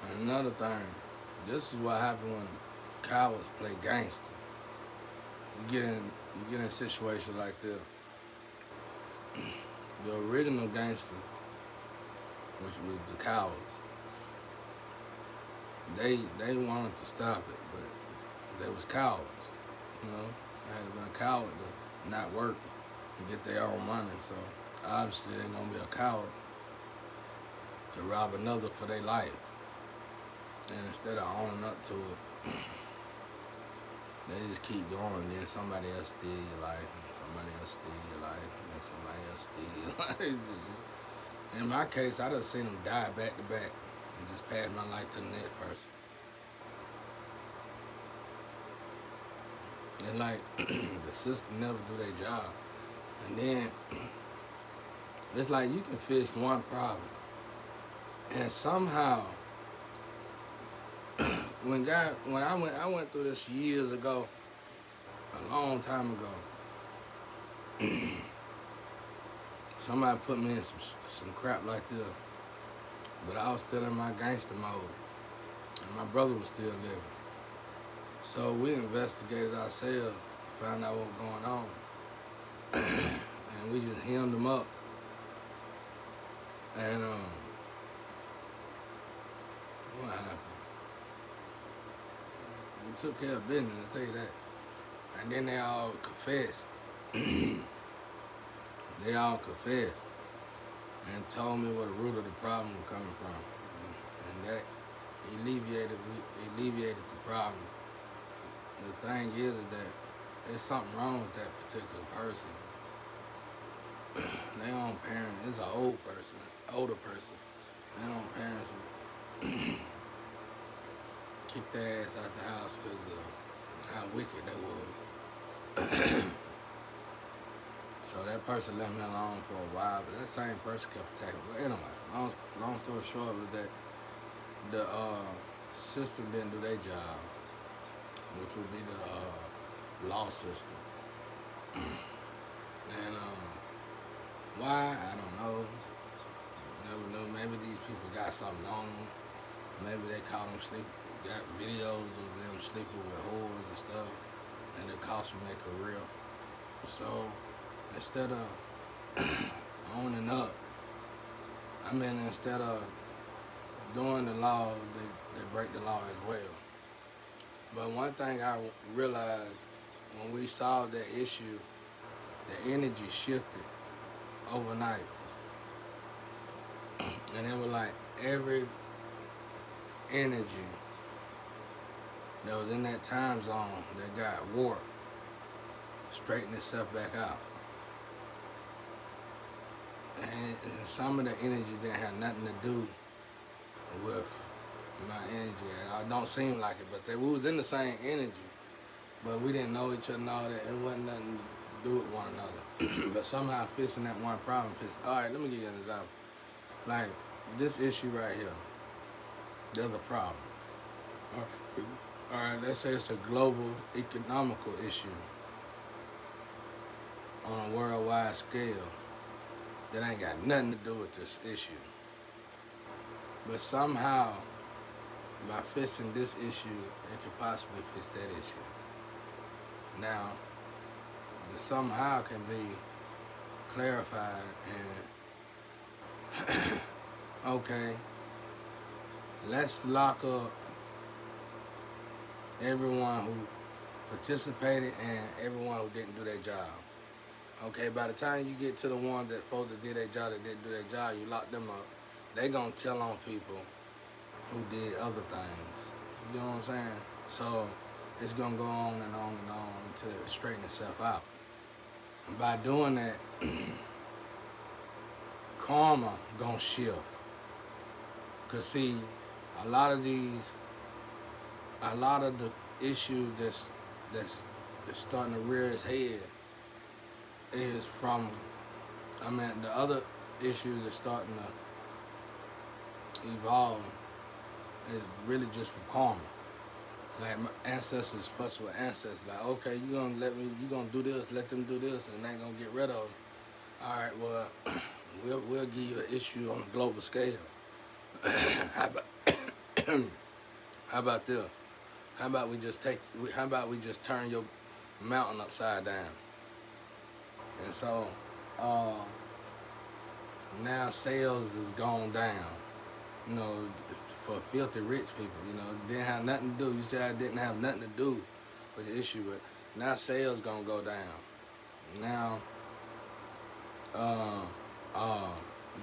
And another thing, this is what happened when cowards play gangster. You get in a situation like this. The original gangster, which was the cowards, they wanted to stop it, but they was cowards. You know, they had been a coward to not work and get their own money. So obviously they're gonna be a coward to rob another for their life. And instead of owning up to it, they just keep going. Then somebody else steal your life. Somebody else steal your life. And somebody else steal your life. In my case, I done seen them die back to back and just pass my life to the next person. And like the system never do their job. And then it's like you can fix one problem, and somehow when I went through this years ago, a long time ago, somebody put me in some crap like this, but I was still in my gangster mode, and my brother was still living. So we investigated ourselves, found out what was going on, and we just hemmed them up. And what happened? We took care of business, I'll tell you that. And then they all confessed. They all confessed and told me where the root of the problem was coming from. And that alleviated the problem. The thing is that there's something wrong with that particular person. Their own parents, it's an older person. Their own parents kicked their ass out the house because of how wicked they was. So that person left me alone for a while, but that same person kept attacking. But anyway, long story short was that the system didn't do their job, which would be the law system. And why? I don't know. Never knew. Maybe these people got something on them. Maybe they caught them sleep. Got videos of them sleeping with whores and stuff, and it cost them their career. So instead of owning up, instead of doing the law, they break the law as well. But one thing I realized when we solved that issue, the energy shifted overnight. And it was like every energy that was in that time zone that got warped straightened itself back out. And some of the energy didn't have nothing to do with my energy at all. It don't seem like it, but we was in the same energy, but we didn't know each other and all that. It wasn't nothing to do with one another. But somehow fixing that one problem all right, let me give you an example. Like this issue right here, there's a problem. All right, let's say it's a global economical issue on a worldwide scale that ain't got nothing to do with this issue. But somehow, by fixing this issue, it could possibly fix that issue. Now, the somehow can be clarified and, okay, let's lock up everyone who participated and everyone who didn't do their job. Okay, by the time you get to the ones that supposed to do their job that didn't do their job, you lock them up. They gonna tell on people who did other things. You know what I'm saying? So it's gonna go on and on and on until it straightens itself out. And by doing that, karma gonna shift. Cause see, a lot of the issues that's starting to rear its head is from, the other issues that's starting to evolve is really just from karma. Like my ancestors fuss with ancestors, like, okay, you gonna do this, let them do this, and they ain't gonna get rid of them. All right, well, we'll give you an issue on a global scale. how How about this? How about we just turn your mountain upside down? And so, uh, now sales is gone down. You know, for filthy rich people. You know, didn't have nothing to do. You said I didn't have nothing to do with the issue, but now sales gonna go down. Now, uh, uh,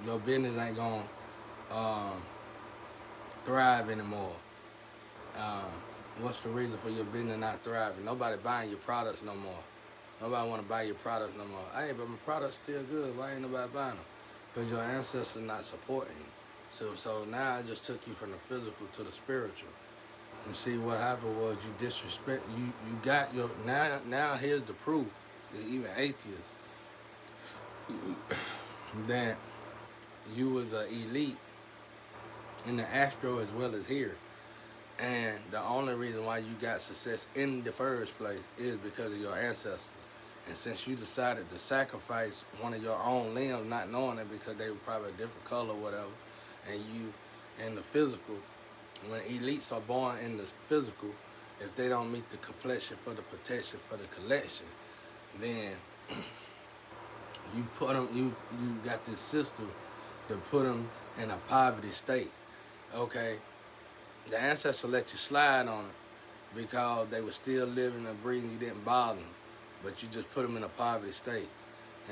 your business ain't gonna uh, thrive anymore. Uh, what's the reason for your business not thriving? Nobody buying your products no more. Nobody want to buy your products no more. Hey, but my product's still good. Why ain't nobody buying them? Because your ancestors not supporting you. So now I just took you from the physical to the spiritual. And see what happened was you disrespect you got your now here's the proof that even atheists that you was an elite in the astro as well as here. And the only reason why you got success in the first place is because of your ancestors. And since you decided to sacrifice one of your own limbs, not knowing it because they were probably a different color or whatever, and you in the physical, when elites are born in the physical, if they don't meet the complexion for the protection for the collection, then you put them, you got this system to put them in a poverty state. Okay, the ancestors let you slide on it because they were still living and breathing. You didn't bother them, but you just put them in a poverty state,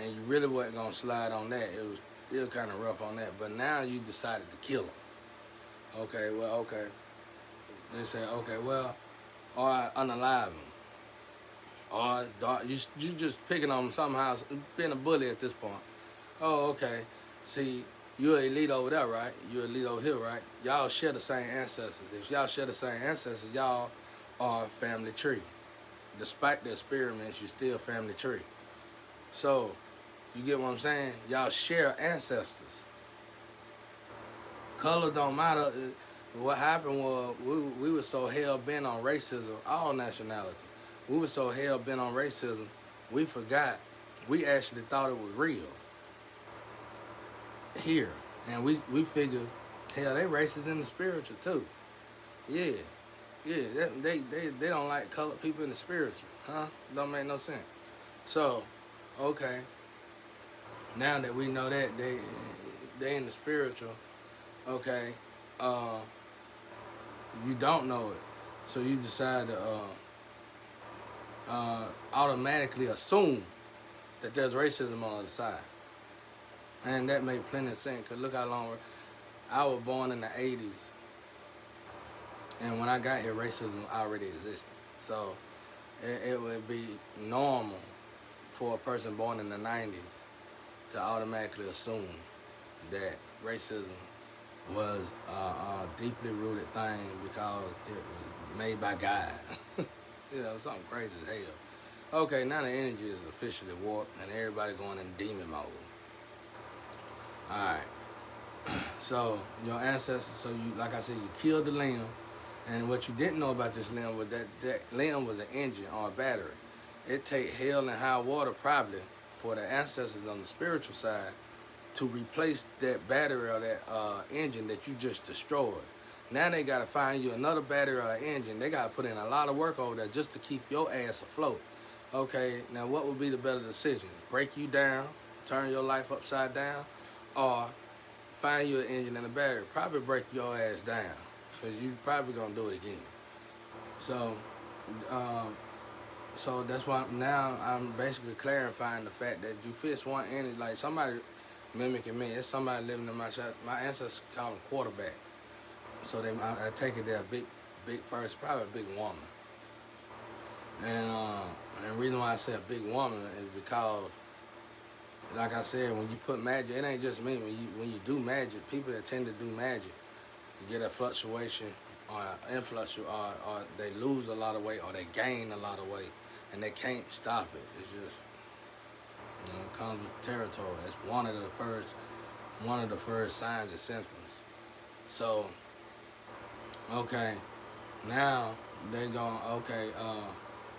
and you really wasn't gonna slide on that. It was still kind of rough on that, but now you decided to kill them. Okay, well, okay. They say, okay, well, or unalive them. Or you just picking on them somehow, being a bully at this point. Oh, okay. See, you're elite over there, right? You're elite over here, right? Y'all share the same ancestors. If y'all share the same ancestors, y'all are family tree. Despite the experiments, you still family tree. So, you get what I'm saying? Y'all share ancestors. Color don't matter. What happened was we were so hell bent on racism, all nationality. We were so hell bent on racism, we forgot. We actually thought it was real here, and we figured, hell, they racist in the spiritual too. Yeah, they don't like colored people in the spiritual, huh? Don't make no sense. So, okay, now that we know that they in the spiritual, okay, you don't know it, so you decide to automatically assume that there's racism on the other side, and that made plenty of sense. Cause look how long I was born in the '80s, and when I got here, racism already existed. So it would be normal for a person born in the '90s to automatically assume that racism was a deeply rooted thing because it was made by God. You know, something crazy as hell. Okay, now the energy is officially warped and everybody going in demon mode. Alright. So your ancestors, so you, like I said, you killed the limb, and what you didn't know about this limb was that limb was an engine or a battery. It take hell and high water probably for the ancestors on the spiritual side to replace that battery or that engine that you just destroyed. Now they gotta find you another battery or engine. They gotta put in a lot of work over there just to keep your ass afloat. Okay, now what would be the better decision? Break you down, turn your life upside down, or find you an engine and a battery? Probably break your ass down, because you probably gonna do it again. So, so that's why now I'm basically clarifying the fact that you fix one energy, like somebody mimicking me. It's somebody living in my shop. My ancestors call them quarterback. So I take it they're a big person, probably a big woman. And the reason why I say a big woman is because, like I said, when you put magic, it ain't just me. When you do magic, people that tend to do magic get a fluctuation or influx, or they lose a lot of weight or they gain a lot of weight, and they can't stop it. It's just, you know, it comes with territory. It's one of the first signs and symptoms. So, okay, now they going, okay,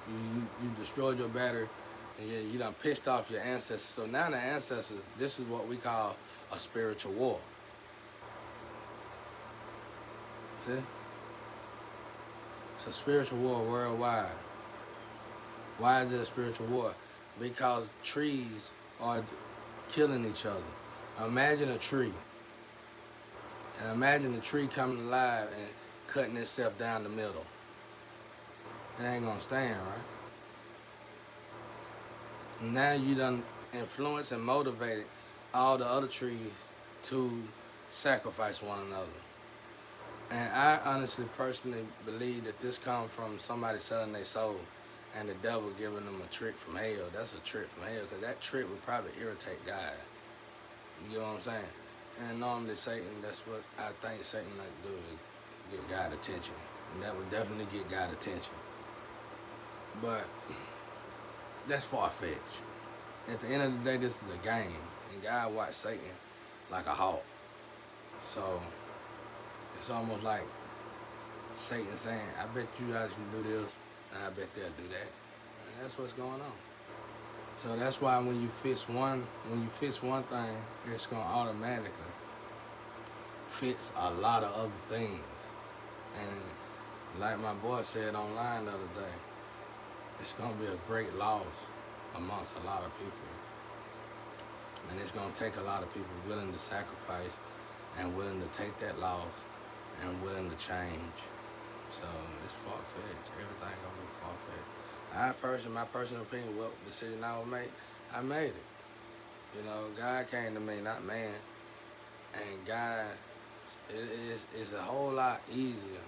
you destroyed your battery, and you done pissed off your ancestors. So now the ancestors, this is what we call a spiritual war. See? It's a spiritual war worldwide. Why is it a spiritual war? Because trees are killing each other. Imagine a tree. And imagine a tree coming alive and cutting itself down the middle. It ain't gonna stand, right? Now you done influenced and motivated all the other trees to sacrifice one another. And I honestly, personally believe that this comes from somebody selling their soul and the devil giving them a trick from hell. That's a trick from hell because that trick would probably irritate God. You get what I'm saying? And normally Satan, that's what I think Satan like to do is get God attention. And that would definitely get God attention. But that's far-fetched. At the end of the day, this is a game. And God watched Satan like a hawk. So it's almost like Satan saying, I bet you guys can do this, and I bet they'll do that. And that's what's going on. So that's why when you fix one thing, it's gonna automatically fix a lot of other things. And like my boy said online the other day, it's gonna be a great loss amongst a lot of people. And it's gonna take a lot of people willing to sacrifice and willing to take that loss and willing to change. So it's far-fetched. Everything gonna be far-fetched. My personal opinion, what decision I would make, I made it. You know, God came to me, not man. And God, it's a whole lot easier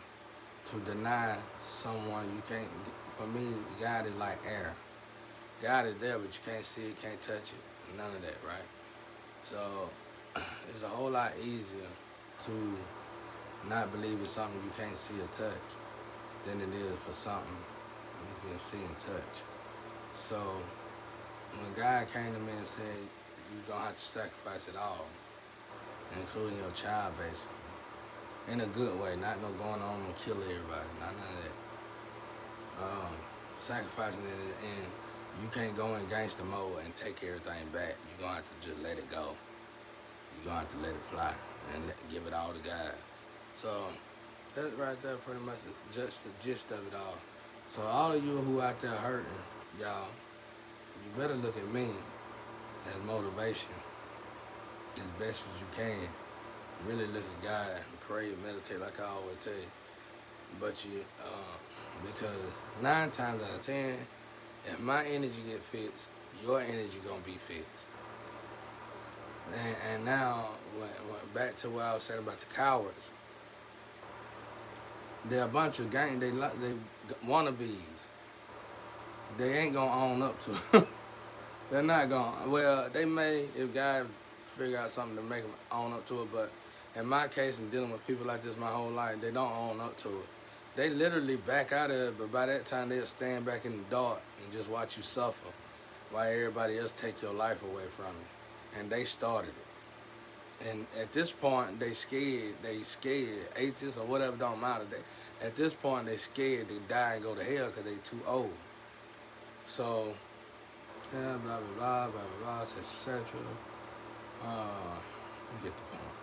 to deny someone you can't. For me, God is like air. God is there, but you can't see it, can't touch it, none of that, right? So it's a whole lot easier to not believe in something you can't see or touch than it is for something you can see and touch. So when God came to me and said, you're going to have to sacrifice it all, including your child, basically, in a good way, not no going on and kill everybody, not none of that. Sacrificing it, and you can't go in gangster mode and take everything back. You're going to have to just let it go. You're going to have to let it fly and give it all to God. So that right there pretty much just the gist of it all. So all of you who out there hurting, y'all, you better look at me as motivation as best as you can. Really look at God and pray and meditate like I always tell you. But because 9 times out of 10, if my energy get fixed, your energy gonna be fixed. And now, when back to what I was saying about the cowards, they're a bunch of they wannabes. They ain't gonna own up to it. They're not gonna. Well, they may if God figure out something to make them own up to it. But in my case, in dealing with people like this my whole life, they don't own up to it. They literally back out of it, but by that time they'll stand back in the dark and just watch you suffer while everybody else take your life away from you. And they started it. And at this point, they scared, atheists or whatever, don't matter. At this point, they scared to die and go to hell because they too old. So, yeah, blah, blah, blah, blah, blah, blah, etc. You get the point.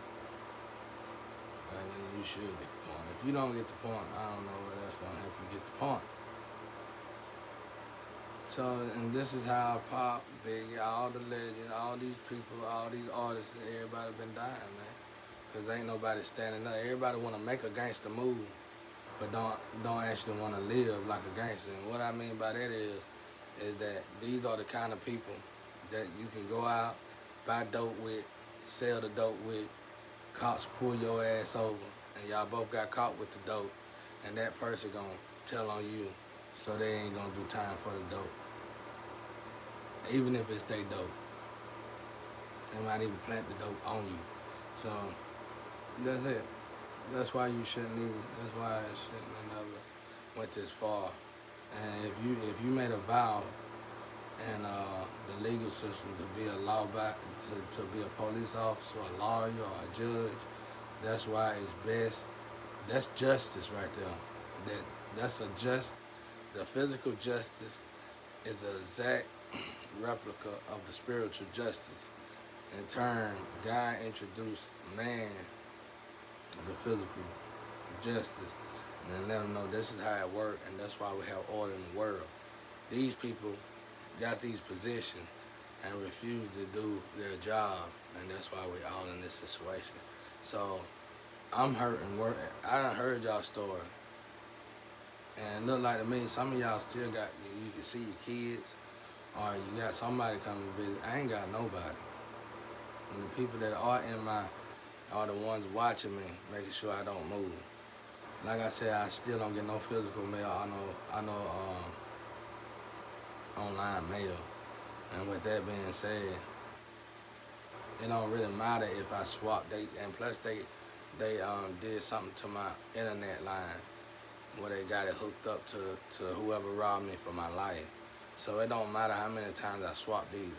I mean, you should get the point. If you don't get the point, I don't know what else going to help you get the point. So, and this is how Pop, Biggie, all the legends, all these people, all these artists, everybody been dying, man. Because ain't nobody standing up. Everybody want to make a gangster move, but don't actually want to live like a gangster. And what I mean by that is that these are the kind of people that you can go out, buy dope with, sell the dope with, cops pull your ass over, and y'all both got caught with the dope, and that person gonna tell on you, so they ain't gonna do time for the dope. Even if it's they dope. They might even plant the dope on you. So, that's it. That's why you shouldn't even, that's why I shouldn't have never went this far. And if you made a vow in the legal system to be a to be a police officer, a lawyer, or a judge, that's why it's best. That's justice right there. The physical justice is an exact replica of the spiritual justice. In turn, God introduced man the physical justice, and let them know this is how it works, and that's why we have order in the world. These people got these positions and refuse to do their job, and that's why we all in this situation. So I'm hurting. I done heard y'all story, and look like to me, some of y'all still got, you can see your kids, or you got somebody coming to visit. I ain't got nobody. And the people that are in my, are the ones watching me, making sure I don't move. Like I said, I still don't get no physical mail. I know online mail. And with that being said, it don't really matter if I swap. And plus they did something to my internet line where they got it hooked up to whoever robbed me for my life. So it don't matter how many times I swap these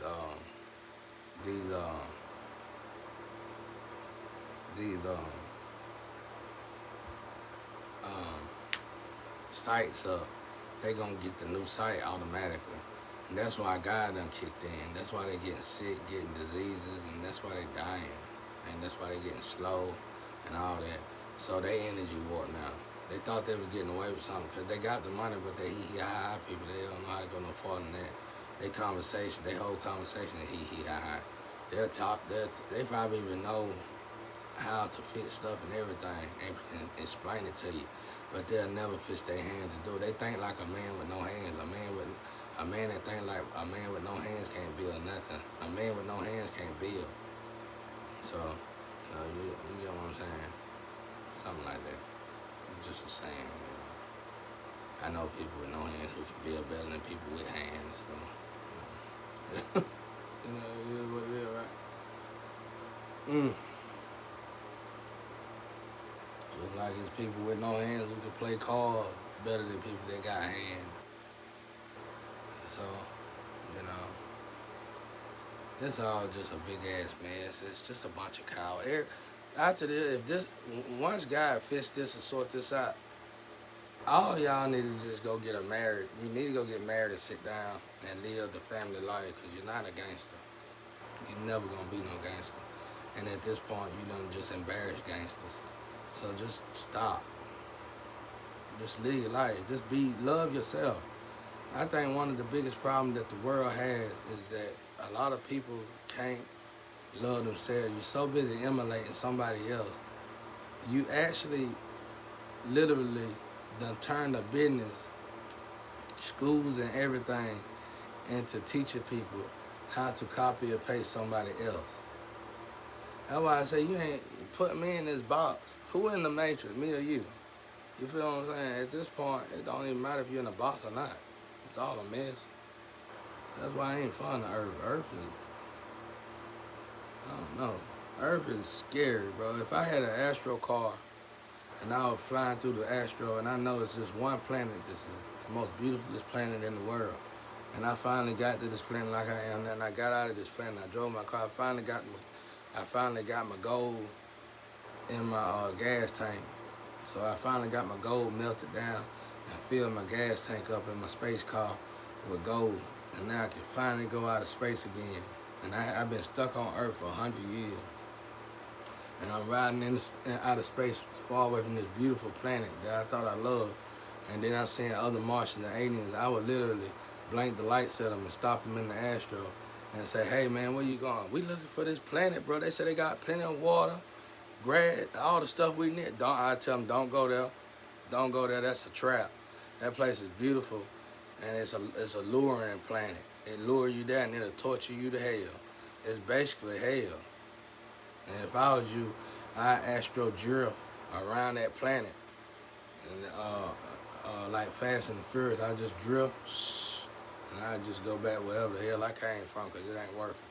sites up, they gonna get the new site automatically. And that's why God done kicked in. That's why they getting sick, getting diseases, and that's why they dying. And that's why they getting slow and all that. So they energy warped now. They thought they were getting away with something because they got the money, but they hee-hee-ha-ha people, they don't know how to go no farther than that. They whole conversation is hee-hee-ha-ha. They'll talk, they probably even know how to fix stuff and everything and explain it to you, but they'll never fix their hands to do it. They think like a man with no hands. A man that think like a man with no hands can't build nothing. A man with no hands can't build. So, you get what I'm saying? Something like that. Just a saying. I know people with no hands who can build better than people with hands. So, it is what it is, right? Just like it's people with no hands who can play cards better than people that got hands. So, it's all just a big ass mess. It's just a bunch of cow. After this, once God fix this and sort this out, all y'all need to just go get married. You need to go get married and sit down and live the family life, because you're not a gangster. You're never gonna be no gangster. And at this point, you done just embarrass gangsters. So just stop. Just live your life. Just love yourself. I think one of the biggest problems that the world has is that a lot of people can't love themselves. You're so busy emulating somebody else. You actually literally done turned the business, schools and everything, into teaching people how to copy or paste somebody else. That's why I say you ain't put me in this box. Who in the matrix, me or you? You feel what I'm saying? At this point, it don't even matter if you're in a box or not. It's all a mess. That's why I ain't fond of Earth. Earth is, I don't know. Earth is scary, bro. If I had an astro car and I was flying through the astro and I noticed this one planet, this is the most beautifulest planet in the world, and I finally got to this planet like I am, and I got out of this planet, I drove my car, I finally got my gold in my gas tank. So I finally got my gold melted down and filled my gas tank up in my space car with gold. And now I can finally go out of space again. And I've been stuck on Earth for 100 years. And I'm riding out of space far away from this beautiful planet that I thought I loved. And then I'm seeing other Martians and aliens. I would literally blink the lights at them and stop them in the astro and say, hey man, where you going? We looking for this planet, bro. They say they got plenty of water, grass, all the stuff we need. I tell them, don't go there. Don't go there, that's a trap. That place is beautiful, and it's a luring planet. It lure you there and it'll torture you to hell. It's basically hell. And if I was you, I'd astro drift around that planet. And like Fast and the Furious, I just drift, and I just go back wherever the hell I came from, because it ain't worth it.